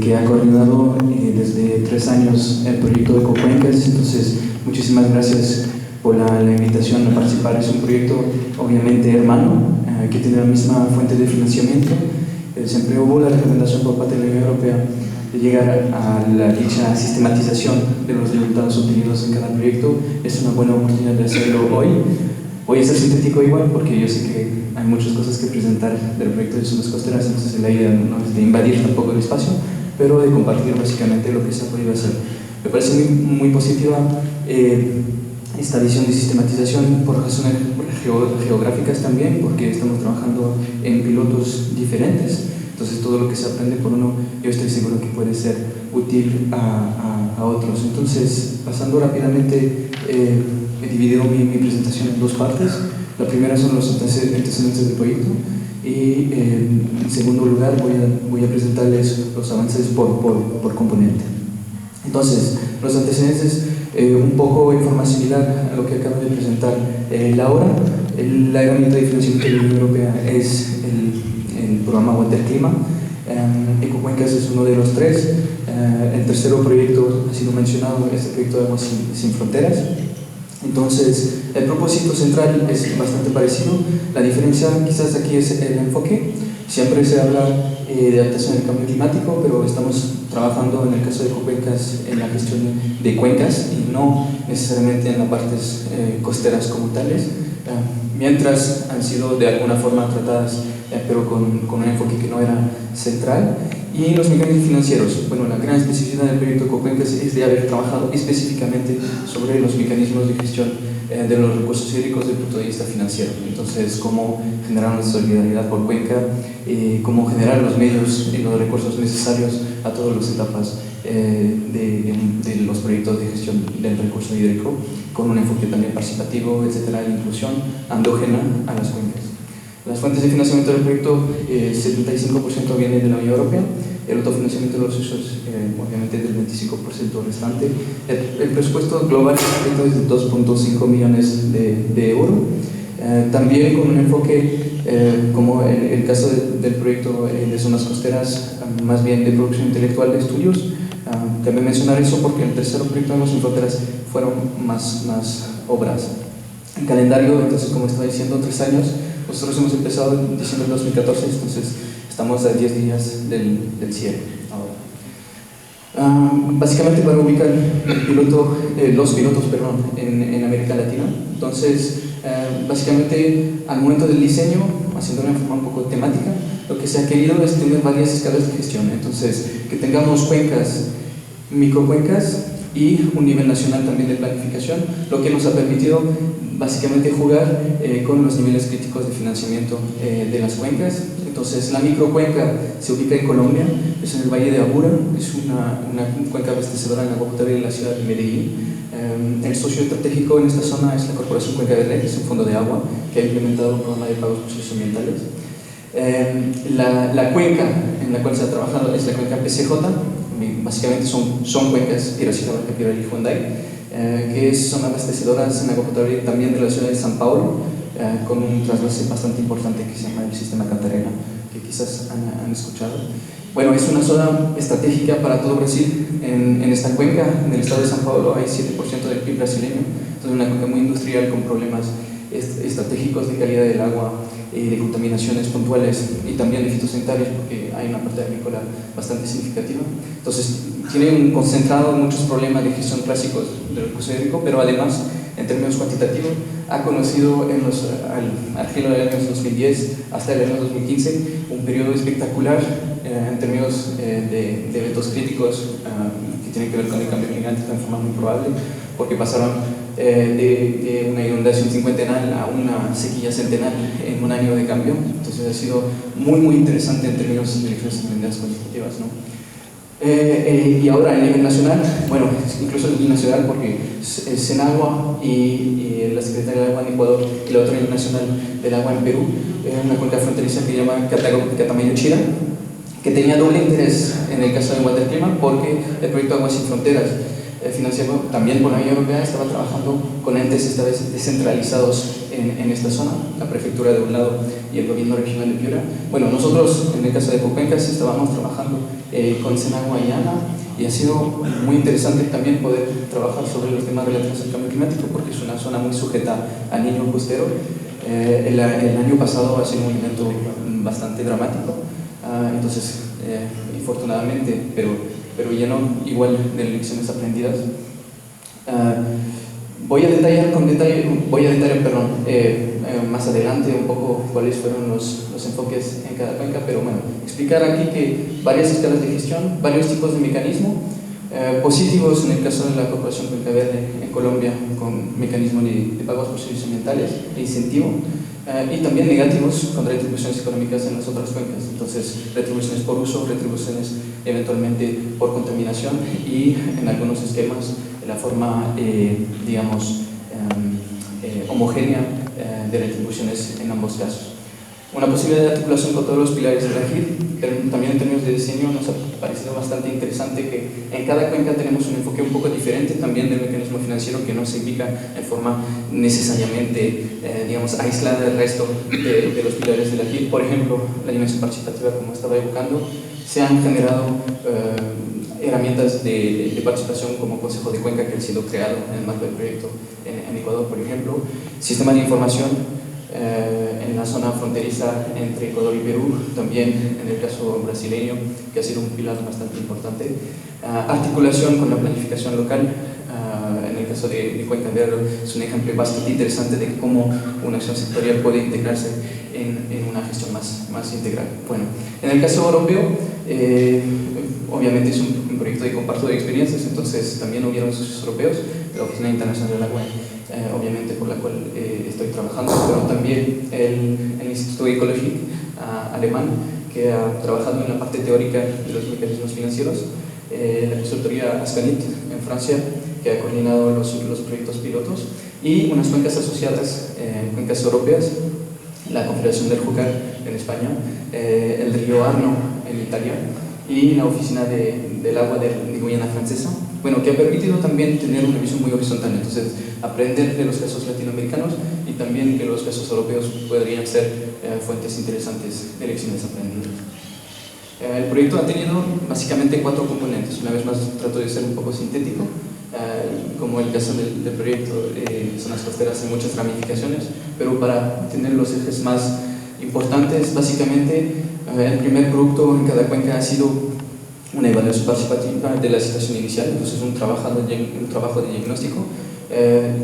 que ha coordinado desde 3 años el proyecto de Ecocuencas. Entonces, muchísimas gracias por la invitación a participar. Es un proyecto obviamente hermano, que tiene la misma fuente de financiamiento. Siempre hubo la recomendación por parte de la Unión Europea de llegar a la dicha sistematización de los resultados obtenidos en cada proyecto. Es una buena oportunidad de hacerlo hoy. Voy a ser sintético igual porque yo sé que hay muchas cosas que presentar del proyecto de zonas costeras, entonces la idea no es de invadir tampoco el espacio, pero de compartir básicamente lo que se ha podido hacer. Me parece muy positiva esta visión de sistematización por razones geográficas también, porque estamos trabajando en pilotos diferentes. Entonces todo lo que se aprende por uno, yo estoy seguro que puede ser útil a otros. Entonces, pasando rápidamente, he dividido mi presentación en 2 partes. La primera son los antecedentes del proyecto y en segundo lugar voy a presentarles los avances por componente. Entonces, los antecedentes, un poco en forma similar a lo que acabo de presentar. La herramienta de financiamiento de la Unión Europea es el programa Water-Clima. Ecocuencas es uno de los 3. El tercero proyecto ha sido mencionado, es el proyecto de Aguas Sin Fronteras. Entonces, el propósito central es bastante parecido. La diferencia quizás aquí es el enfoque. Siempre se habla de adaptación al cambio climático, pero estamos trabajando en el caso de Ecocuencas en la gestión de cuencas y no necesariamente en las partes costeras como tales, mientras han sido de alguna forma tratadas, pero con un enfoque que no era central. Y los mecanismos financieros, bueno, la gran especificidad del proyecto Ecocuencas es de haber trabajado específicamente sobre los mecanismos de gestión de los recursos hídricos desde el punto de vista financiero. Entonces, cómo generar una solidaridad por cuenca, cómo generar los medios y los recursos necesarios a todas las etapas de los proyectos de gestión del recurso hídrico, con un enfoque también participativo, etcétera, de inclusión endógena a las cuencas. Las fuentes de financiamiento del proyecto, 75% viene de la Unión Europea, el autofinanciamiento de los socios, obviamente, del 25% restante. El presupuesto global del proyecto es de 2.5 millones de euros. También con un enfoque, como en el caso del proyecto de zonas costeras, más bien de producción intelectual de estudios. También mencionar eso porque en el tercer proyecto de Aguas Sin Fronteras fueron más obras. El calendario, entonces, como estaba diciendo, 3 años. Nosotros hemos empezado en diciembre de 2014, entonces estamos a 10 días del cierre ahora. Básicamente para ubicar los pilotos en América Latina. Entonces, básicamente al momento del diseño, haciendo una forma un poco temática, lo que se ha querido es tener varias escalas de gestión. Entonces, que tengamos cuencas, microcuencas y un nivel nacional también de planificación, lo que nos ha permitido básicamente jugar con los niveles críticos de financiamiento de las cuencas. Entonces, la microcuenca se ubica en Colombia, es en el Valle de Aburrá, es una cuenca abastecedora en agua potable de la ciudad de Medellín. El socio estratégico en esta zona es la Corporación Cuenca del Rey, que es un fondo de agua que ha implementado un programa de pagos socioambientales. La cuenca en la cual se ha trabajado es la cuenca PCJ, básicamente son cuencas Piracicabal, Pirar y Hyundai, que son abastecedoras en agua potable también de la ciudad de San Paulo, con un trasvase bastante importante que se llama el sistema Cantarena, que quizás han escuchado. Bueno, es una zona estratégica para todo Brasil. En esta cuenca, en el estado de San Paulo, hay 7% del PIB brasileño, entonces una cuenca muy industrial con problemas estratégicos de calidad del agua, de contaminaciones puntuales y también de fitosanitarios, porque hay una parte agrícola bastante significativa. Entonces, tiene un concentrado muchos problemas de gestión clásicos del recurso hídrico, pero además, en términos cuantitativos, ha conocido al argelo del año 2010 hasta el año 2015 un periodo espectacular en términos de eventos críticos que tienen que ver con el cambio climático de forma muy probable, porque pasaron de una inundación cincuentenal a una sequía centenal en un año de cambio. Entonces ha sido muy interesante en términos de elecciones aprendidas cuantitativas, ¿no? Y ahora a nivel nacional, bueno, incluso a nivel nacional, porque Senagua y la Secretaría del Agua en Ecuador y la otra nivel nacional del agua en Perú, una cuenca fronteriza que se llama Catamayo-Chira, que tenía doble interés en el caso de Water-Clima, porque el proyecto Aguas Sin Fronteras, financiado también por la Unión Europea, estaba trabajando con entes esta vez descentralizados en esta zona, la prefectura de un lado y el gobierno regional de Piura. Bueno, nosotros en el caso de Ecocuencas estábamos trabajando con Sena Guayana, y ha sido muy interesante también poder trabajar sobre los temas relativos al cambio climático, porque es una zona muy sujeta al Niño costero. El año pasado ha sido un evento bastante dramático, entonces, infortunadamente, pero lleno igual de lecciones aprendidas. Voy a detallar más adelante un poco cuáles fueron los enfoques en cada cuenca, pero bueno, explicar aquí que varias escalas de gestión, varios tipos de mecanismos, positivos en el caso de la Corporación Cuenca Verde en Colombia, con mecanismo de pagos por servicios ambientales e incentivo, y también negativos con retribuciones económicas en las otras cuencas. Entonces, retribuciones por uso, retribuciones eventualmente por contaminación, y en algunos esquemas la forma, digamos, homogénea de retribuciones en ambos casos. Una posibilidad de articulación con todos los pilares de la GIR, pero también en términos de diseño nos ha parecido bastante interesante que en cada cuenca tenemos un enfoque un poco diferente también del mecanismo financiero, que no se ubica en forma necesariamente, digamos, aislada del resto de los pilares de la GIR. Por ejemplo, la dimensión participativa, como estaba evocando, se han generado herramientas de participación como Consejo de Cuenca, que ha sido creado en el marco del proyecto en Ecuador, por ejemplo, sistema de información en la zona fronteriza entre Ecuador y Perú, también en el caso brasileño, que ha sido un pilar bastante importante, articulación con la planificación local. En el caso de Cuenca Verde es un ejemplo bastante interesante de cómo una acción sectorial puede integrarse en una gestión más integral. Bueno, en el caso europeo, obviamente es un proyecto de comparto de experiencias, entonces también hubieron socios europeos, la Oficina Internacional del Agua, obviamente por la cual estoy trabajando, pero también el Instituto Ecologic alemán, que ha trabajado en la parte teórica de los mecanismos financieros, la consultoría Ascanit en Francia, que ha coordinado los proyectos pilotos, y unas cuencas asociadas, cuencas europeas, la Confederación del Júcar en España, el río Arno en Italia, y la Oficina del Agua de Guyana Francesa, bueno, que ha permitido también tener una visión muy horizontal, entonces aprender de los casos latinoamericanos y también que los casos europeos podrían ser fuentes interesantes de lecciones aprendidas. El proyecto ha tenido básicamente 4 componentes. Una vez más trato de ser un poco sintético, como el caso del proyecto Zonas Costeras hay muchas ramificaciones, pero para tener los ejes más importantes, básicamente el primer producto en cada cuenca ha sido una evaluación participativa de la situación inicial, entonces un trabajo de diagnóstico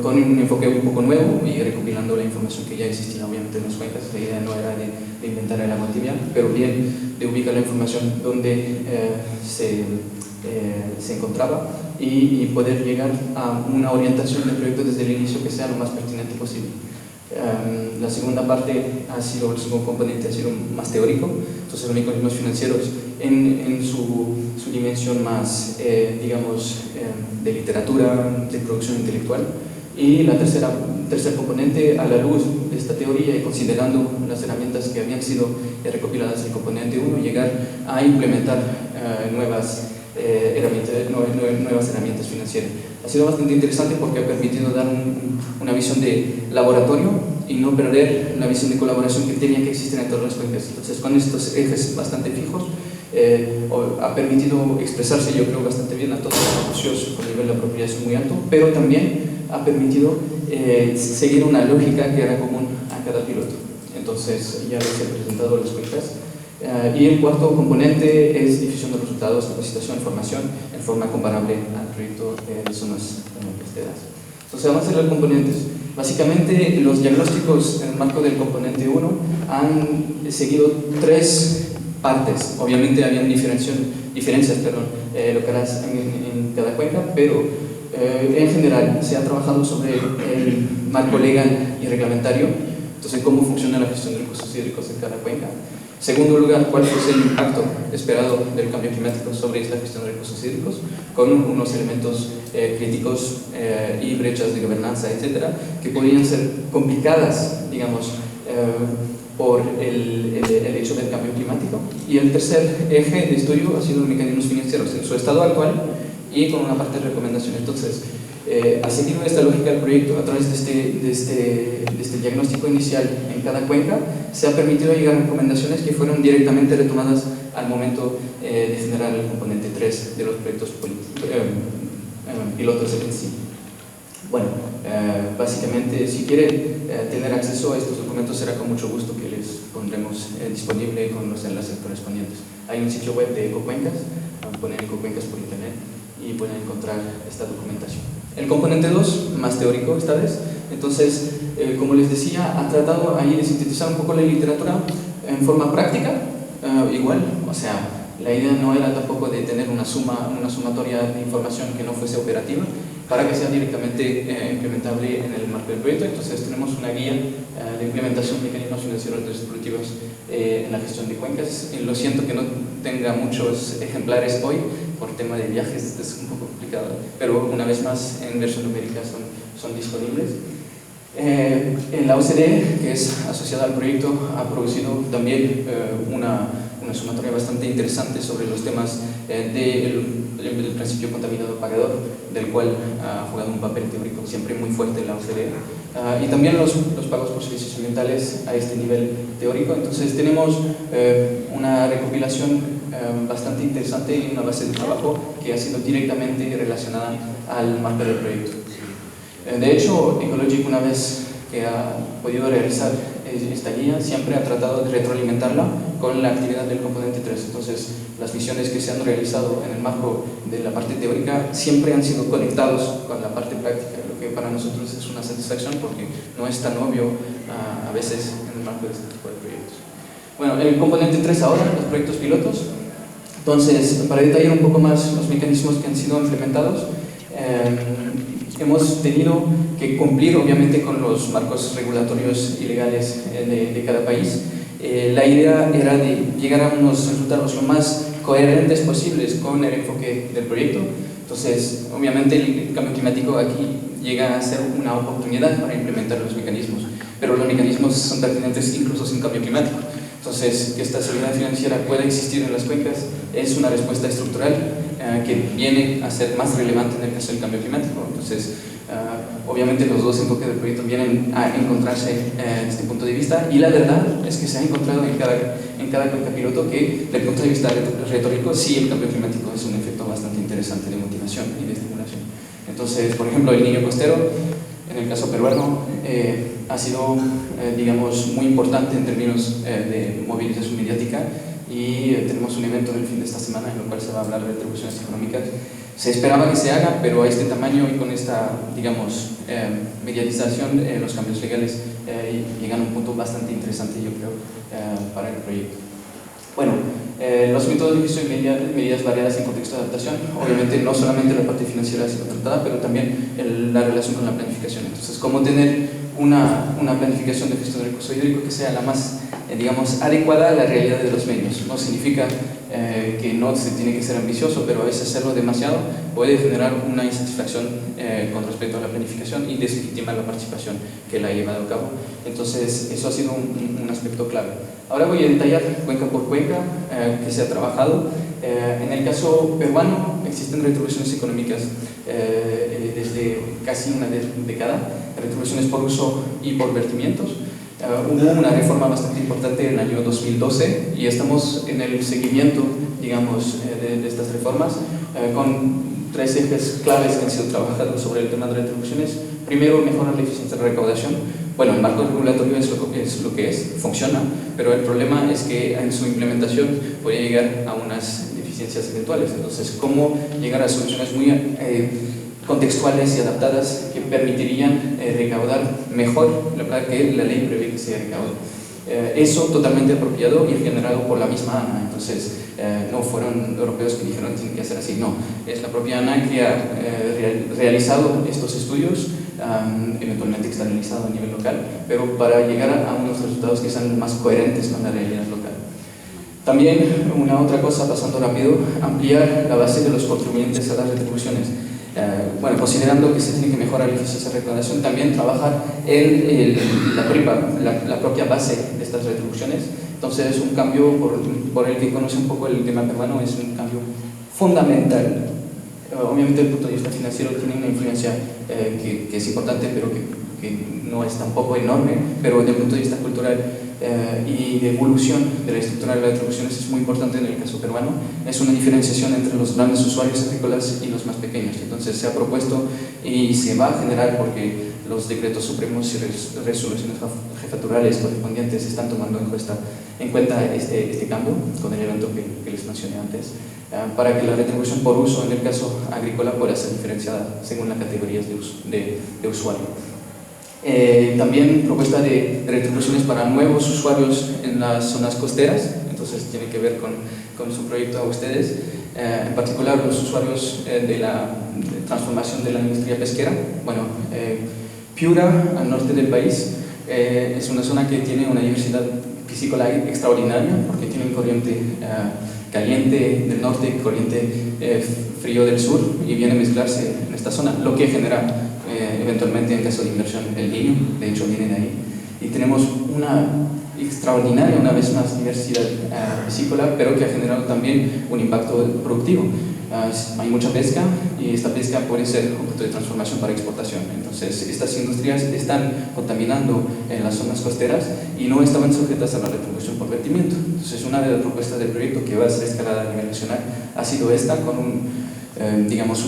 con un enfoque un poco nuevo y recopilando la información que ya existía obviamente en las cuencas. La idea no era de inventar el agua tibia, pero bien de ubicar la información donde se encontraba y poder llegar a una orientación del proyecto desde el inicio que sea lo más pertinente posible. La segunda parte el segundo componente ha sido más teórico, entonces los mecanismos financieros en su dimensión más, digamos, de literatura, de producción intelectual, y la tercer componente, a la luz de esta teoría y considerando las herramientas que habían sido recopiladas en el componente 1, llegar a implementar nuevas herramientas financieras. Ha sido bastante interesante porque ha permitido dar una visión de laboratorio y no perder la visión de colaboración que tenía que existir en todas las cuencas. Entonces, con estos ejes bastante fijos, ha permitido expresarse, yo creo, bastante bien a todos los socios con nivel de apropiación muy alto, pero también ha permitido seguir una lógica que era común a cada piloto. Entonces, ya les he presentado las cuencas. Y el cuarto componente es difusión de resultados, capacitación, formación en forma comparable al proyecto de zonas costeras. Entonces vamos a ver los componentes. Básicamente los diagnósticos en el marco del componente 1 han seguido 3 partes. Obviamente habían diferencias locales en cada cuenca, pero en general se ha trabajado sobre el marco legal y reglamentario, entonces cómo funciona la gestión de recursos hídricos en cada cuenca. Segundo lugar, cuál fue el impacto esperado del cambio climático sobre esta gestión de recursos hídricos, con unos elementos críticos y brechas de gobernanza, etcétera, que podrían ser complicadas, digamos, por el hecho del cambio climático. Y el tercer eje de estudio ha sido los mecanismos financieros en su estado actual y con una parte de recomendación. Entonces, a seguir esta lógica del proyecto, a través de este diagnóstico inicial en cada cuenca, se ha permitido llegar a recomendaciones que fueron directamente retomadas al momento de generar el componente 3 de los proyectos pilotos en sí. Bueno, básicamente, si quieren tener acceso a estos documentos, será con mucho gusto que les pondremos disponible con los enlaces correspondientes. Hay un sitio web de Ecocuencas, ponen Ecocuencas por internet y pueden encontrar esta documentación. El componente 2, más teórico esta vez, entonces, como les decía, ha tratado ahí de sintetizar un poco la literatura en forma práctica, igual, o sea, la idea no era tampoco de tener una sumatoria de información que no fuese operativa, para que sea directamente implementable en el marco del proyecto. Entonces tenemos una guía de implementación de mecanismos financieros distributivos en la gestión de cuencas. Lo siento que no tenga muchos ejemplares hoy, por tema de viajes es un poco complicado, pero una vez más en versión numérica son disponibles. La OCDE, que es asociada al proyecto, ha producido también una sumatoria bastante interesante sobre los temas del principio contaminador-pagador, del cual ha jugado un papel teórico siempre muy fuerte en la OCDE, y también los pagos por servicios ambientales a este nivel teórico. Entonces tenemos una recopilación bastante interesante y una base de trabajo que ha sido directamente relacionada al marco del proyecto. De hecho, Ecologic, una vez que ha podido realizar esta guía, siempre ha tratado de retroalimentarla con la actividad del componente 3. Entonces, las misiones que se han realizado en el marco de la parte teórica siempre han sido conectados con la parte práctica, lo que para nosotros es una satisfacción porque no es tan obvio a veces en el marco de este tipo de proyectos. Bueno, el componente 3 ahora, los proyectos pilotos. Entonces, para detallar un poco más los mecanismos que han sido implementados, hemos tenido que cumplir obviamente con los marcos regulatorios y legales de cada país. La idea era de llegar a unos resultados lo más coherentes posibles con el enfoque del proyecto. Entonces, obviamente el cambio climático aquí llega a ser una oportunidad para implementar los mecanismos, pero los mecanismos son pertinentes incluso sin cambio climático. Entonces, que esta seguridad financiera pueda existir en las cuencas es una respuesta estructural que viene a ser más relevante en el caso del cambio climático. Entonces, obviamente los dos enfoques del proyecto vienen a encontrarse desde este punto de vista, y la verdad es que se ha encontrado en cada cuenca piloto que, desde el punto de vista retórico, sí, el cambio climático es un efecto bastante interesante de motivación y de estimulación. Entonces, por ejemplo, el niño costero, en el caso peruano, ha sido, digamos, muy importante en términos de movilización mediática, y tenemos un evento el fin de esta semana en el cual se va a hablar de retribuciones económicas. Se esperaba que se haga, pero a este tamaño y con esta, digamos, mediatización, los cambios legales llegan a un punto bastante interesante, yo creo, para el proyecto. Bueno, los métodos de gestión y medidas variadas en contexto de adaptación. Obviamente no solamente la parte financiera ha sido tratada, pero también la relación con la planificación. Entonces, cómo tener una planificación de gestión del recurso hídrico que sea la más, digamos, adecuada a la realidad de los medios. No significa que no se tiene que ser ambicioso, pero a veces hacerlo demasiado puede generar una insatisfacción con respecto a la planificación y deslegitima la participación que la ha llevado a cabo. Entonces, eso ha sido un aspecto clave. Ahora voy a detallar cuenca por cuenca que se ha trabajado. En el caso peruano existen retribuciones económicas desde casi una década, retribuciones por uso y por vertimientos. Hubo una reforma bastante importante en el año 2012 y estamos en el seguimiento, digamos, de estas reformas con tres ejes claves que han sido trabajados sobre el tema de retribuciones. Primero, mejorar la eficiencia de recaudación. Bueno, el marco regulatorio es lo que es, funciona, pero el problema es que en su implementación puede llegar a unas deficiencias eventuales. Entonces, ¿cómo llegar a soluciones muy contextuales y adaptadas que permitirían recaudar mejor lo que la ley prevé que se recaude? Eso totalmente apropiado y generado por la misma ANA. Entonces, no fueron europeos que dijeron tienen que hacer así, no. Es la propia ANA que ha realizado estos estudios, eventualmente externalizado a nivel local, pero para llegar a unos resultados que sean más coherentes con la realidad local. También, una otra cosa, pasando rápido, ampliar la base de los contribuyentes a las retribuciones. Bueno, considerando que se tiene que mejorar la eficiencia de recaudación, también trabajar en la propia base de estas retribuciones. Entonces, es un cambio, por el que conoce un poco el tema peruano, es un cambio fundamental. Obviamente, desde el punto de vista financiero tiene una influencia que es importante, pero que no es tampoco enorme, pero desde el punto de vista cultural y de evolución de la estructura de las retribuciones es muy importante en el caso peruano. Es una diferenciación entre los grandes usuarios agrícolas y los más pequeños. Entonces se ha propuesto y se va a generar, porque los decretos supremos y resoluciones jefaturales correspondientes están tomando en cuenta este cambio con el evento que les mencioné antes, para que la retribución por uso en el caso agrícola pueda ser diferenciada según las categorías de usuario. También propuesta de retribuciones para nuevos usuarios en las zonas costeras, entonces tiene que ver con su proyecto a ustedes, en particular los usuarios de transformación de la industria pesquera. Bueno, Piura, al norte del país, es una zona que tiene una diversidad piscícola extraordinaria, porque tiene corriente caliente del norte y corriente frío del sur, y viene a mezclarse en esta zona, lo que genera eventualmente en caso de inversión el Niño. De hecho viene de ahí, y tenemos una extraordinaria, una vez más, diversidad piscícola, pero que ha generado también un impacto productivo. Hay mucha pesca, y esta pesca puede ser objeto de transformación para exportación. Entonces estas industrias están contaminando en las zonas costeras y no estaban sujetas a la retribución por vertimiento. Entonces una de las propuestas del proyecto, que va a ser escalada a nivel nacional, ha sido esta, con un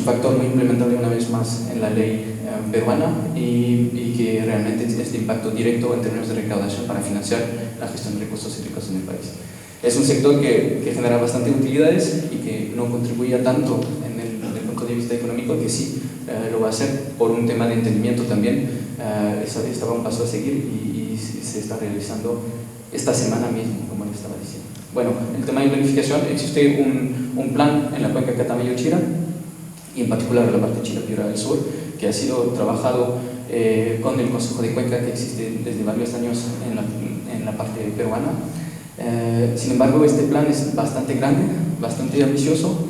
factor muy implementable una vez más en la ley peruana, y que realmente tiene este impacto directo en términos de recaudación para financiar la gestión de recursos hídricos en el país. Es un sector que genera bastante utilidades y que no contribuye tanto desde el punto de vista económico, que sí lo va a hacer por un tema de entendimiento también. Estaba un paso a seguir y se está realizando esta semana mismo, como les estaba diciendo. Bueno, el tema de planificación: existe un plan en la cuenca Catamayo-Chira, y en particular en la parte Chira-Piura del Sur, que ha sido trabajado con el Consejo de Cuenca, que existe desde varios años en la parte peruana. Sin embargo, este plan es bastante grande, bastante ambicioso,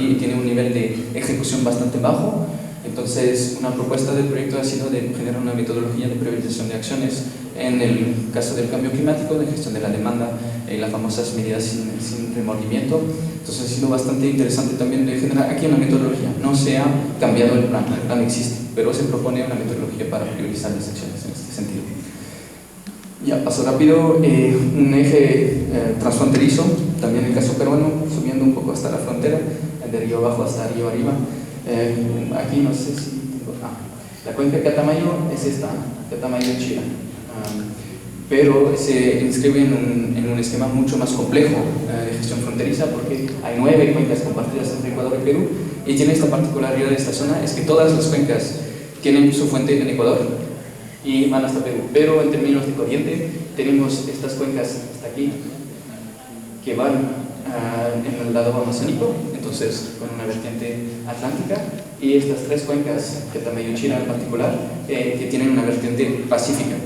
y tiene un nivel de ejecución bastante bajo. Entonces, una propuesta del proyecto ha sido de generar una metodología de priorización de acciones en el caso del cambio climático, de gestión de la demanda, las famosas medidas sin remordimiento. Entonces ha sido bastante interesante también de generar aquí una metodología. No se ha cambiado el plan existe, pero se propone una metodología para priorizar las acciones en este sentido. Ya paso rápido, un eje transfronterizo, también en el caso peruano, subiendo un poco hasta la frontera, de río abajo hasta río arriba. Aquí no sé si la cuenca Catamayo es esta, Catamayo-Chira, pero se inscribe en un esquema mucho más complejo de gestión fronteriza, porque hay 9 cuencas compartidas entre Ecuador y Perú, y tiene esta particularidad de esta zona, es que todas las cuencas tienen su fuente en Ecuador y van hasta Perú, pero en términos de corriente tenemos estas cuencas hasta aquí que van en el lado amazónico, entonces con una vertiente atlántica, y estas 3 cuencas, Catamayo-Chira en particular, que tienen una vertiente pacífica.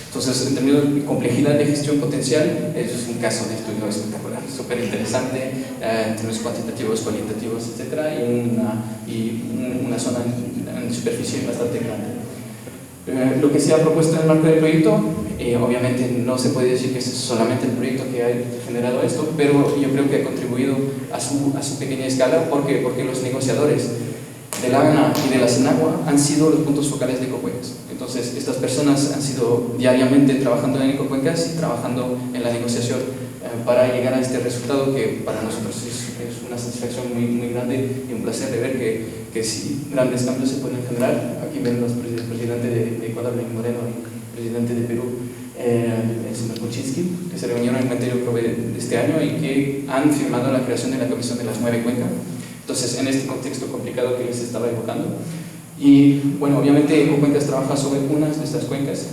Entonces, en términos de complejidad de gestión potencial, eso es un caso de estudio espectacular, súper interesante, en términos cuantitativos, cualitativos, etc., y una zona en superficie bastante grande. Lo que se ha propuesto en el marco del proyecto, obviamente no se puede decir que es solamente el proyecto que ha generado esto, pero yo creo que ha contribuido a su pequeña escala. ¿Por qué? Porque los negociadores del AGNA y de la SENAGUA han sido los puntos focales de Ecocuencas. Entonces, estas personas han sido diariamente trabajando en Ecocuencas y trabajando en la negociación para llegar a este resultado, que para nosotros es una satisfacción muy, muy grande, y un placer de ver que sí, grandes cambios se pueden generar. Aquí ven los presidentes de Ecuador, Lenín Moreno, y el presidente de Perú, el señor Kuczynski, que se reunieron en Materio Prove de este año y que han firmado la creación de la Comisión de las 9 Cuencas. Entonces, en este contexto complicado que les estaba evocando. Y bueno, obviamente Ecocuencas trabaja sobre unas de estas cuencas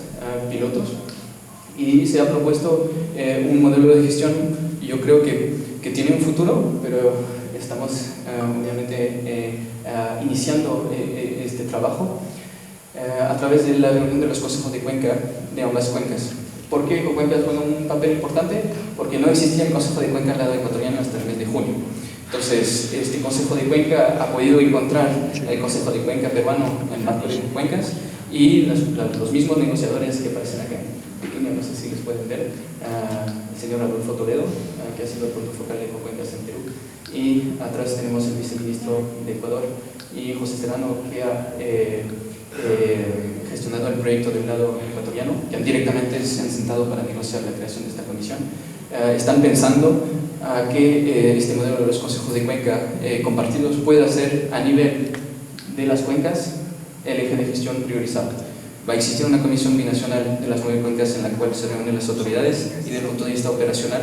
pilotos, y se ha propuesto un modelo de gestión, yo creo que tiene un futuro, pero estamos obviamente iniciando este trabajo a través de la reunión de los consejos de cuenca de ambas cuencas. ¿Por qué Ecocuencas juega un papel importante? Porque no existía el consejo de cuenca al lado ecuatoriano hasta el mes de junio. Entonces, este Consejo de Cuenca ha podido encontrar el Consejo de Cuenca peruano en marco de Cuencas, y los mismos negociadores que aparecen acá, pequeños, no sé si les pueden ver, el señor Adolfo Toledo, que ha sido el punto focal de Ecocuencas en Perú, y atrás tenemos el viceministro de Ecuador, y José Serrano, que ha gestionado el proyecto del lado ecuatoriano, que directamente se han sentado para negociar la creación de esta comisión. Están pensando que este modelo de los consejos de cuenca compartidos pueda ser a nivel de las cuencas el eje de gestión priorizado. Va a existir una comisión binacional de las 9 cuencas en la cual se reúnen las autoridades y desde el punto de vista operacional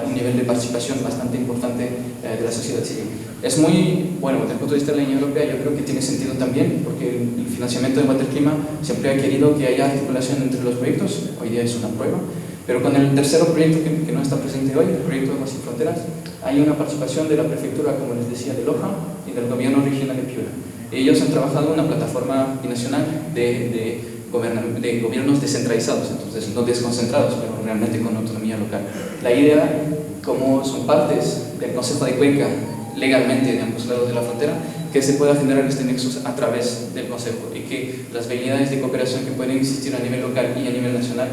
un nivel de participación bastante importante de la sociedad civil. Es muy, bueno, desde el punto de vista de la Unión Europea yo creo que tiene sentido también porque el financiamiento de Waterklima siempre ha querido que haya articulación entre los proyectos, hoy día es una prueba, pero con el tercero proyecto que no está presente hoy, el proyecto de Aguas Sin Fronteras, hay una participación de la prefectura, como les decía, de Loja y del gobierno regional de Piura. Ellos han trabajado en una plataforma binacional de gobiernos descentralizados, entonces no desconcentrados, pero realmente con autonomía local. La idea, como son partes del Consejo de Cuenca legalmente de ambos lados de la frontera, que se pueda generar este nexus a través del Consejo y que las habilidades de cooperación que pueden existir a nivel local y a nivel nacional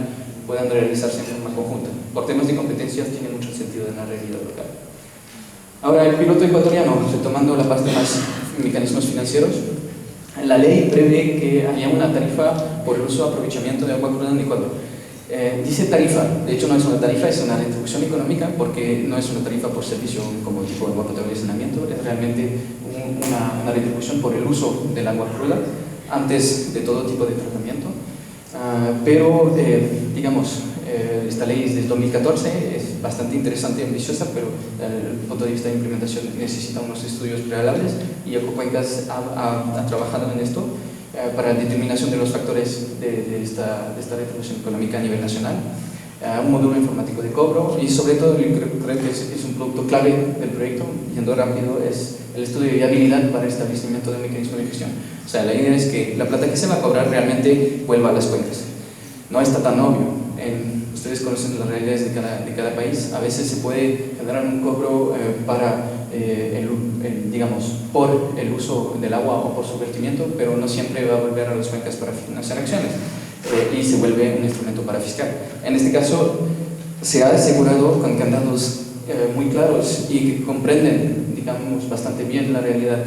puedan realizarse en forma conjunta. Por temas de competencias tiene mucho sentido en la realidad local. Ahora, el piloto ecuatoriano, retomando la parte más mecanismos financieros, la ley prevé que haya una tarifa por el uso o aprovechamiento de agua cruda en Ecuador. Dice tarifa, de hecho no es una tarifa, es una retribución económica porque no es una tarifa por servicio como tipo agua potable y saneamiento, es realmente una retribución por el uso del agua cruda antes de todo tipo de tratamiento. Pero, digamos, esta ley es del 2014, es bastante interesante y ambiciosa, pero desde el punto de vista de implementación necesita unos estudios prealables y Ecocuencas ha trabajado en esto para la determinación de los factores de esta retribución económica a nivel nacional, un módulo informático de cobro y sobre todo yo creo que es un producto clave del proyecto, yendo rápido, es el estudio de viabilidad para el establecimiento de un mecanismo de gestión. O sea, la idea es que la plata que se va a cobrar realmente vuelva a las cuencas. No está tan obvio. Ustedes conocen las realidades de cada país. A veces se puede generar un cobro digamos, por el uso del agua o por su vertimiento, pero no siempre va a volver a las cuencas para financiar acciones y se vuelve un instrumento para fiscal. En este caso, se ha asegurado con candados muy claros y que comprenden, digamos, bastante bien la realidad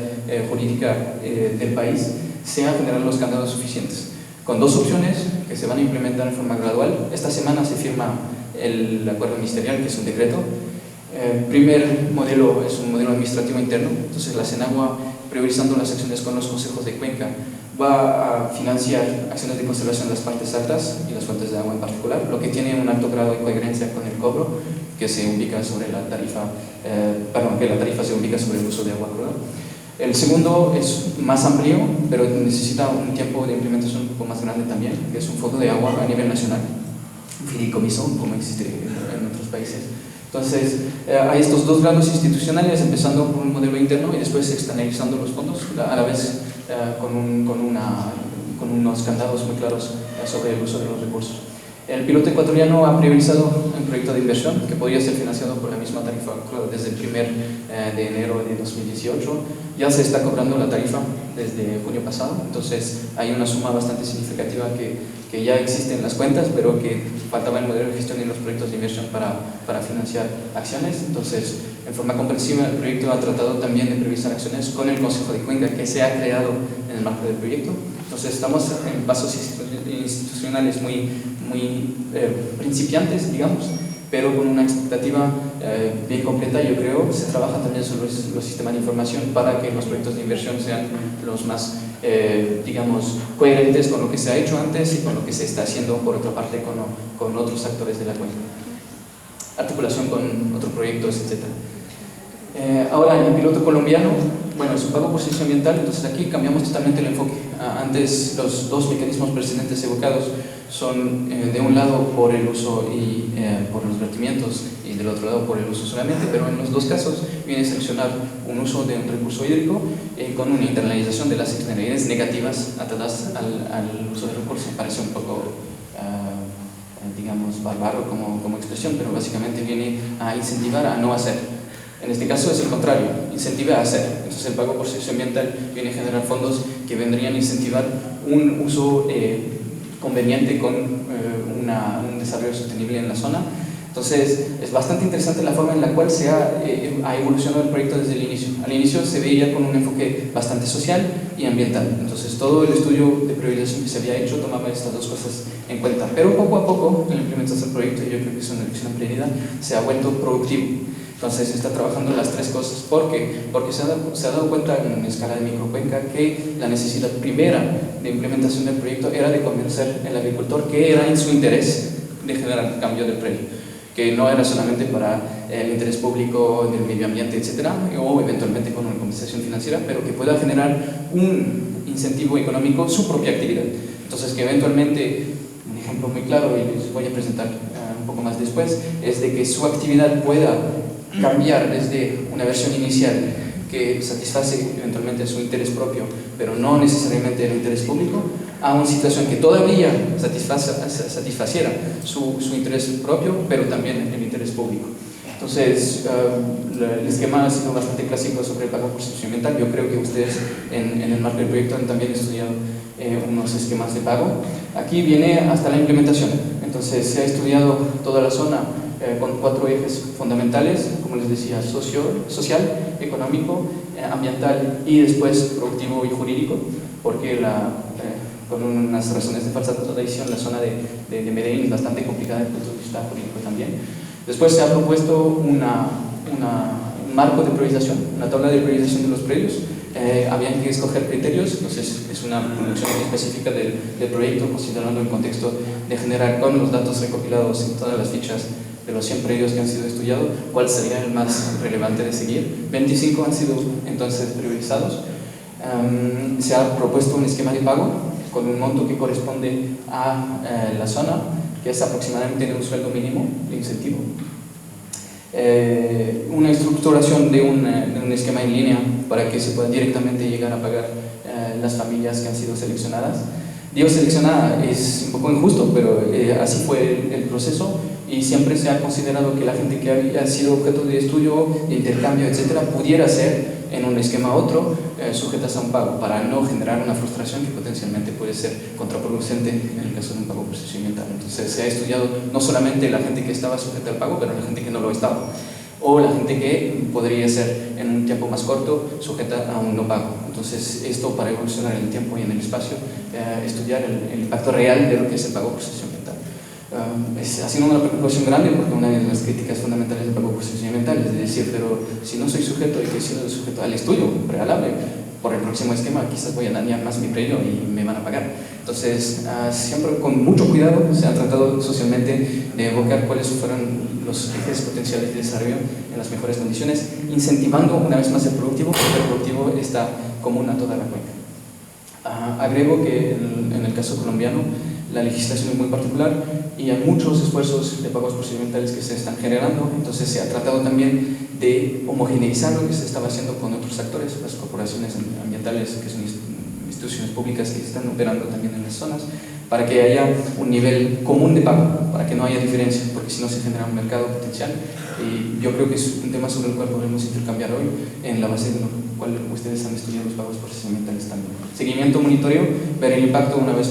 jurídica del país, se han generado los candados suficientes, con 2 opciones que se van a implementar en forma gradual. Esta semana se firma el acuerdo ministerial, que es un decreto. El primer modelo es un modelo administrativo interno, entonces la Senagua, priorizando las acciones con los consejos de cuenca, va a financiar acciones de conservación de las partes altas y las fuentes de agua en particular, lo que tiene un alto grado de coherencia con el cobro, que se ubica sobre la tarifa, que la tarifa se ubica sobre el uso de agua cruda. El segundo es más amplio, pero necesita un tiempo de implementación un poco más grande también, que es un fondo de agua a nivel nacional, un fideicomiso, como existe en otros países. Entonces, hay estos 2 grados institucionales, empezando por un modelo interno y después externalizando los fondos, a la vez con unos candados muy claros sobre el uso de los recursos. El piloto ecuatoriano ha priorizado un proyecto de inversión que podría ser financiado por la misma tarifa desde el 1 de enero de 2018. Ya se está cobrando la tarifa desde junio pasado, entonces hay una suma bastante significativa que ya existe en las cuentas, pero que faltaba el modelo de gestión y los proyectos de inversión para financiar acciones. Entonces, en forma comprensiva, el proyecto ha tratado también de priorizar acciones con el Consejo de Cuenca que se ha creado en el marco del proyecto. Entonces, estamos en pasos institucionales muy principiantes, digamos, pero con una expectativa bien completa. Yo creo se trabaja también sobre los sistemas de información para que los proyectos de inversión sean los más, digamos, coherentes con lo que se ha hecho antes y con lo que se está haciendo, por otra parte, con otros actores de la cuenca. Articulación con otros proyectos, etc. Ahora, en el piloto colombiano, bueno, es un pago por servicio ambiental, entonces aquí cambiamos totalmente el enfoque. Antes, los 2 mecanismos precedentes evocados son, de un lado, por el uso y por los vertimientos, y del otro lado, por el uso solamente, pero en los 2 casos viene a seleccionar un uso de un recurso hídrico con una internalización de las externalidades negativas atadas al uso del recurso. Parece un poco, digamos, bárbaro como expresión, pero básicamente viene a incentivar a no hacer. En este caso es el contrario, incentiva a hacer. Entonces el pago por servicio ambiental viene a generar fondos que vendrían a incentivar un uso conveniente con un desarrollo sostenible en la zona. Entonces, es bastante interesante la forma en la cual ha evolucionado el proyecto desde el inicio. Al inicio se veía con un enfoque bastante social y ambiental. Entonces, todo el estudio de priorización que se había hecho tomaba estas dos cosas en cuenta. Pero poco a poco, en la implementación del proyecto, y yo creo que es una lección aprendida, se ha vuelto productivo. Entonces, está trabajando las tres cosas. ¿Por qué? Porque se ha dado cuenta en escala de microcuenca que la necesidad primera de implementación del proyecto era de convencer al agricultor que era en su interés de generar cambio de predio, que no era solamente para el interés público del medio ambiente, etcétera, o eventualmente con una compensación financiera, pero que pueda generar un incentivo económico su propia actividad. Entonces, que eventualmente, un ejemplo muy claro, y les voy a presentar un poco más después, es de que su actividad pueda cambiar desde una versión inicial que satisface eventualmente su interés propio, pero no necesariamente el interés público, a una situación que todavía satisfaciera su interés propio, pero también el interés público. Entonces, el esquema ha sido bastante clásico sobre el pago por servicio ambiental. Yo creo que ustedes en el marco del proyecto han también estudiado unos esquemas de pago. Aquí viene hasta la implementación. Entonces, se ha estudiado toda la zona con 4 ejes fundamentales, como les decía, social, económico, ambiental y después productivo y jurídico, porque con unas razones de falsa tradición la zona de Medellín es bastante complicada desde el punto de vista jurídico también. Después se ha propuesto un marco de priorización, una tabla de priorización de los predios. Habían que escoger criterios, entonces es una producción específica del proyecto, considerando el contexto de generar con los datos recopilados en todas las fichas de los 100 predios que han sido estudiados, cuál sería el más relevante de seguir. 25 han sido entonces priorizados. Se ha propuesto un esquema de pago con un monto que corresponde a la zona, que es aproximadamente de un sueldo mínimo de incentivo. Una estructuración de un esquema en línea para que se pueda directamente llegar a pagar las familias que han sido seleccionadas. Digo seleccionada es un poco injusto, pero así fue el proceso, y siempre se ha considerado que la gente que había sido objeto de estudio, de intercambio, etcétera, pudiera ser en un esquema u otro sujetas a un pago, para no generar una frustración que potencialmente puede ser contraproducente en el caso de un pago por servicio ambiental. Entonces se ha estudiado no solamente la gente que estaba sujeta al pago, pero la gente que no lo estaba, o la gente que podría ser en un tiempo más corto sujeta a un no pago. Entonces, esto para evolucionar en el tiempo y en el espacio, estudiar el impacto real de lo que es el pago por servicio ambiental. Ha sido una preocupación grande, porque una de las críticas fundamentales del pago por servicio ambiental es decir, pero si no soy sujeto y que he sido sujeto al estudio prealable, por el próximo esquema quizás voy a dañar más mi predio y me van a pagar. Entonces, siempre con mucho cuidado se ha tratado socialmente de evocar cuáles fueron los ejes potenciales de desarrollo en las mejores condiciones, incentivando una vez más el productivo, porque el productivo está común a toda la cuenca. Agrego que en el caso colombiano la legislación es muy particular y hay muchos esfuerzos de pagos procedimentales que se están generando. Entonces se ha tratado también de homogeneizar lo que se estaba haciendo con otros actores, las corporaciones ambientales, que son instituciones públicas que están operando también en las zonas, para que haya un nivel común de pago, para que no haya diferencia, porque si no se genera un mercado potencial. Y yo creo que es un tema sobre el cual podemos intercambiar hoy, en la base de lo cual ustedes han estudiado los pagos procedimentales también. Seguimiento, monitoreo, ver el impacto una vez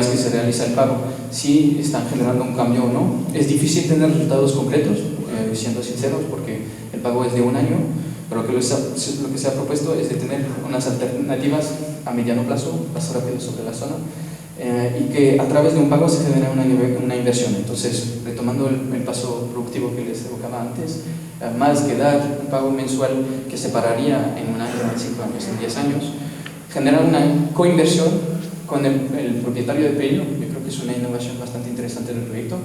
que se realiza el pago, si están generando un cambio o no. Es difícil tener resultados concretos, siendo sinceros, porque el pago es de un año, pero lo que se ha propuesto es de tener unas alternativas a mediano plazo, paso rápido sobre la zona, y que a través de un pago se genera una inversión. Entonces, retomando el paso productivo que les evocaba antes, más que dar un pago mensual que se pararía en un año, en 5 años, en 10 años, generar una coinversión con el propietario del predio. Yo creo que es una innovación bastante interesante del proyecto,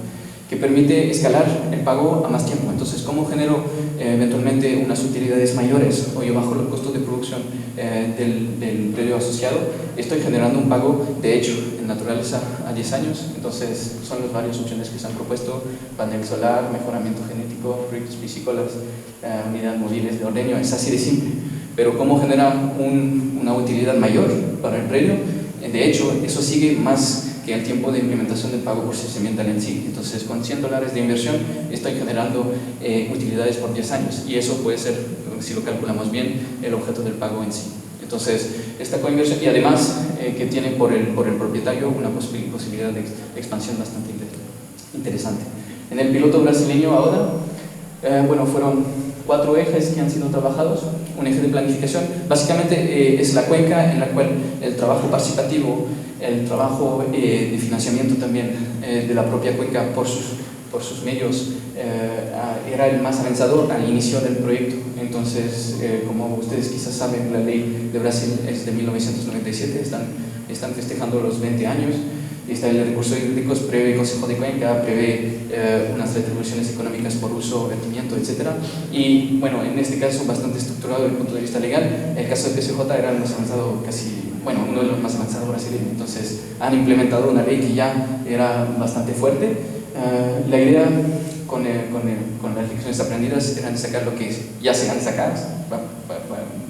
que permite escalar el pago a más tiempo. Entonces, ¿cómo genero eventualmente unas utilidades mayores o yo bajo los costos de producción del predio asociado? Estoy generando un pago, de hecho, en naturaleza a 10 años. Entonces, son las varias opciones que se han propuesto: panel solar, mejoramiento genético, proyectos piscícolas, unidades móviles de ordeño. Es así de simple. Pero ¿cómo genera una utilidad mayor para el predio? De hecho, eso sigue más que el tiempo de implementación del pago por servicio ambiental en sí. Entonces, con $100 de inversión estoy generando utilidades por 10 años, y eso puede ser, si lo calculamos bien, el objeto del pago en sí. Entonces, esta coinversión, y además que tiene por el propietario una posibilidad de expansión bastante interesante. En el piloto brasileño ahora, bueno, fueron 4 ejes que han sido trabajados. Un eje de planificación, básicamente es la cuenca en la cual el trabajo participativo, el trabajo de financiamiento también de la propia cuenca por sus medios era el más avanzado al inicio del proyecto. Entonces, como ustedes quizás saben, la ley de Brasil es de 1997, están festejando los 20 años. Está el recurso hídrico, prevé Consejo de Cuenca, prevé unas retribuciones económicas por uso, vertimiento, etc. Y bueno, en este caso bastante estructurado desde el punto de vista legal. El caso de PCJ era el más avanzado, uno de los más avanzados brasileños. Entonces han implementado una ley que ya era bastante fuerte. La idea con las lecciones aprendidas eran sacar lo que ya se han sacado,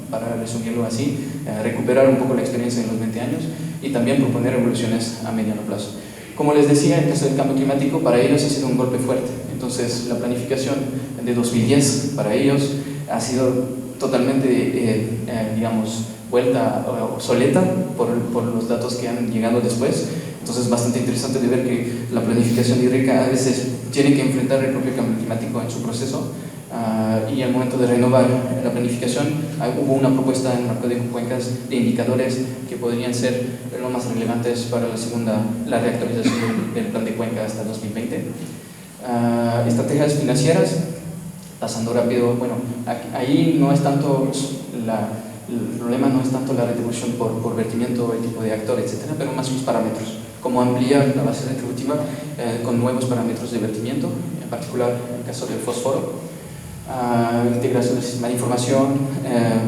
para resumirlo así, recuperar un poco la experiencia en los 20 años y también proponer evoluciones a mediano plazo. Como les decía, en el caso del cambio climático, para ellos ha sido un golpe fuerte. Entonces, la planificación de 2010 para ellos ha sido totalmente, vuelta obsoleta por los datos que han llegado después. Entonces, es bastante interesante de ver que la planificación hídrica a veces tiene que enfrentar el propio cambio climático en su proceso. Y al momento de renovar la planificación hubo una propuesta en el marco de cuencas de indicadores que podrían ser los más relevantes para la reactualización del plan de cuenca hasta 2020. Estrategias financieras, pasando rápido, bueno, ahí no es tanto el problema no es tanto la retribución por vertimiento, el tipo de actor, etcétera, pero más sus parámetros, como ampliar la base retributiva con nuevos parámetros de vertimiento, en particular en el caso del fósforo. Integración del sistema de información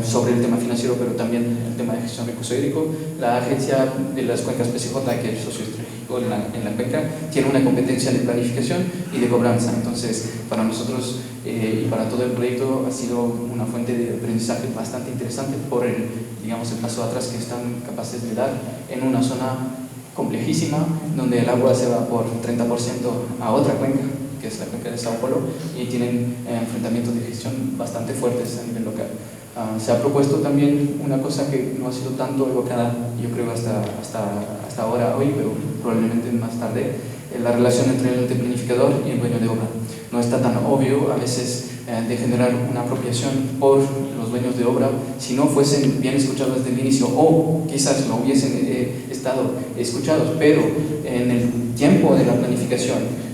sobre el tema financiero, pero también el tema de gestión de recurso hídrico. La agencia de las cuencas PCJ, que es socio estratégico en la cuenca, tiene una competencia de planificación y de cobranza. Entonces, para nosotros y para todo el proyecto ha sido una fuente de aprendizaje bastante interesante por el paso atrás que están capaces de dar en una zona complejísima, donde el agua se va por 30% a otra cuenca, que es la cuenca de Sao Paulo, y tienen enfrentamientos de gestión bastante fuertes a nivel local. Se ha propuesto también una cosa que no ha sido tanto evocada, yo creo, hasta ahora, hoy, pero probablemente más tarde, la relación entre el ente planificador y el dueño de obra. No está tan obvio a veces de generar una apropiación por los dueños de obra si no fuesen bien escuchados desde el inicio, o quizás no hubiesen estado escuchados, pero en el tiempo de la planificación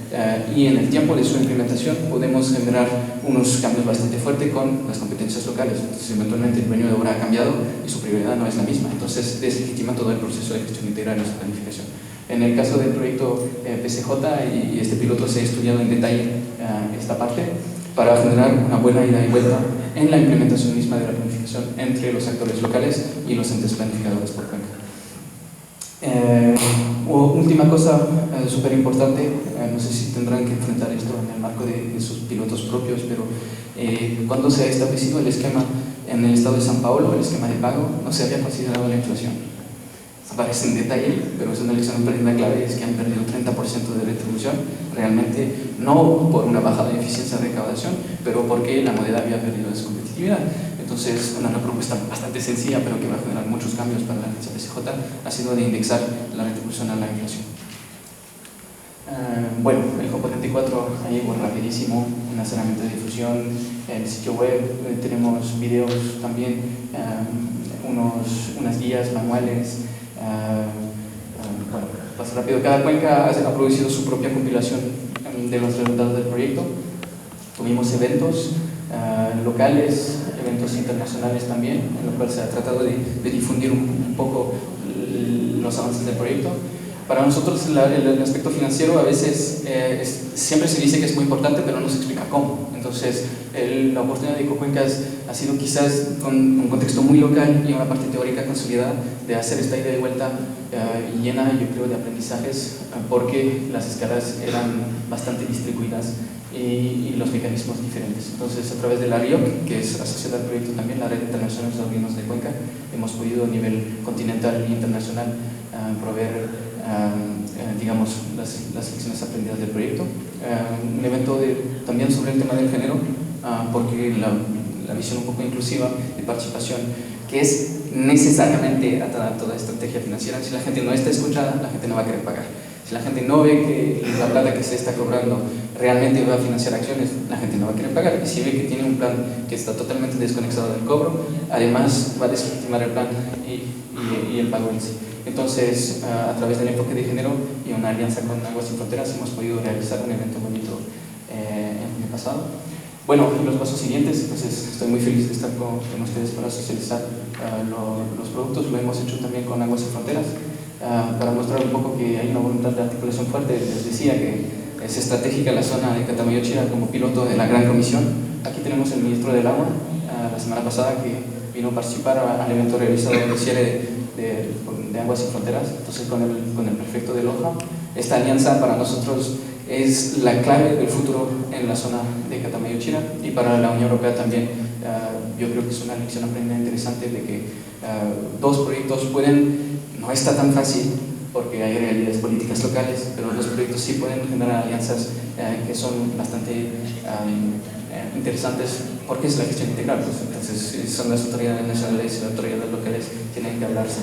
y en el tiempo de su implementación podemos generar unos cambios bastante fuertes con las competencias locales. Entonces, eventualmente el dueño de obra ha cambiado y su prioridad no es la misma. Entonces, deslegitima todo el proceso de gestión integral de su planificación. En el caso del proyecto PCJ y este piloto se ha estudiado en detalle esta parte para generar una buena ida y vuelta en la implementación misma de la planificación entre los actores locales y los entes planificadores por cuenca. Última cosa súper importante, no sé si tendrán que enfrentar esto en el marco de sus pilotos propios, pero cuando se ha establecido el esquema en el estado de São Paulo, el esquema de pago, no se había considerado la inflación. Aparece en detalle, pero es una lección aprendida clave, es que han perdido 30% de retribución, realmente no por una bajada de eficiencia de recaudación, pero porque la moneda había perdido su competitividad. Entonces, una propuesta bastante sencilla, pero que va a generar muchos cambios para la agencia PCJ, ha sido de indexar la retribución a la inflación. Bueno, el componente 4, ahí rapidísimo, unas herramientas de difusión, el sitio web, tenemos videos también, unas guías, manuales. Bueno, paso rápido. Cada cuenca ha producido su propia compilación de los resultados del proyecto. Tuvimos eventos locales, eventos internacionales también, en los cuales se ha tratado de difundir un poco los avances del proyecto. Para nosotros el aspecto financiero a veces siempre se dice que es muy importante, pero no se explica cómo. Entonces, la oportunidad de Ecocuencas ha sido quizás con un contexto muy local y una parte teórica consolidada de hacer esta ida y vuelta llena, yo creo, de aprendizajes, porque las escalas eran bastante distribuidas y los mecanismos diferentes. Entonces, a través de la RIOC, que es asociada al proyecto también, la Red Internacional de Gobiernos de Cuenca, hemos podido a nivel continental e internacional proveer las lecciones aprendidas del proyecto. Un evento también sobre el tema del género, porque la visión un poco inclusiva de participación, que es necesariamente atada a toda estrategia financiera. Si la gente no está escuchada, la gente no va a querer pagar. Si la gente no ve que la plata que se está cobrando realmente va a financiar acciones, la gente no va a querer pagar. Y si ve que tiene un plan que está totalmente desconectado del cobro, además va a deslegitimar el plan y el pago en sí. Entonces, a través del enfoque de género y una alianza con Aguas Sin Fronteras hemos podido realizar un evento bonito en el año pasado. Bueno, los pasos siguientes, entonces estoy muy feliz de estar con ustedes para socializar los productos. Lo hemos hecho también con Aguas Sin Fronteras para mostrar un poco que hay una voluntad de articulación fuerte. Les decía que es estratégica la zona de Catamayo-Chira como piloto de la Gran Comisión. Aquí tenemos el ministro del Agua la semana pasada que vino a participar al evento realizado de cierre de Aguas Sin Fronteras, entonces con el prefecto de Loja. Esta alianza para nosotros es la clave del futuro en la zona de Catamayo-Chira y para la Unión Europea también. Yo creo que es una lección aprendida interesante de que dos proyectos pueden, no está tan fácil porque hay realidades políticas locales, pero los proyectos sí pueden generar alianzas que son bastante interesantes porque es la gestión integral, pues, entonces son las autoridades nacionales y las autoridades locales tienen que hablarse.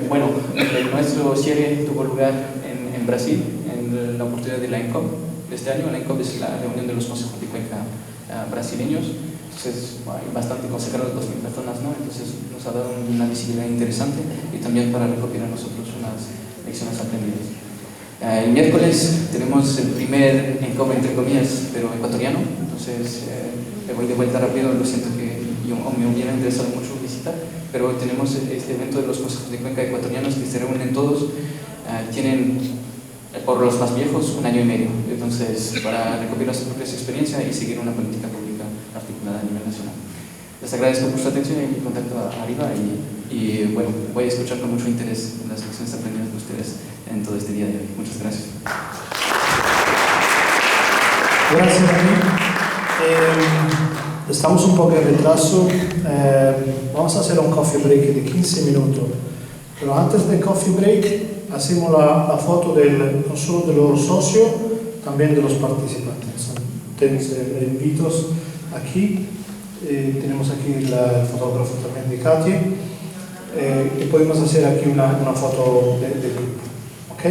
Bueno, nuestro cierre tuvo lugar en Brasil, en la oportunidad de la ENCOP de este año. La ENCOP es la reunión de los consejos de cuenca brasileños, entonces hay bastante consejero de 2.000 personas, ¿no? Entonces nos ha dado una visibilidad interesante y también para recopilar nosotros unas lecciones aprendidas. El miércoles tenemos el primer ENCOP, entre comillas, pero ecuatoriano, entonces me voy de vuelta rápido, lo siento que me hubiera interesado mucho visitar, pero tenemos este evento de los consejos de cuenca ecuatorianos que se reúnen todos, tienen por los más viejos 1 año y medio, entonces para recopilar sus propias experiencias y seguir una política pública articulada a nivel nacional. Les agradezco por su atención y mi contacto arriba y bueno, voy a escuchar con mucho interés las lecciones aprendidas de ustedes en todo este día de hoy. Muchas gracias. Gracias, Dani. Estamos un poco en retraso. Vamos a hacer un coffee break de 15 minutos. Pero antes del coffee break, hacemos la foto no solo de los socios, también de los participantes. Tenéis invitos aquí. Tenemos aquí el fotógrafo también de Katia. Y podemos hacer aquí una foto del grupo. ¿Ok?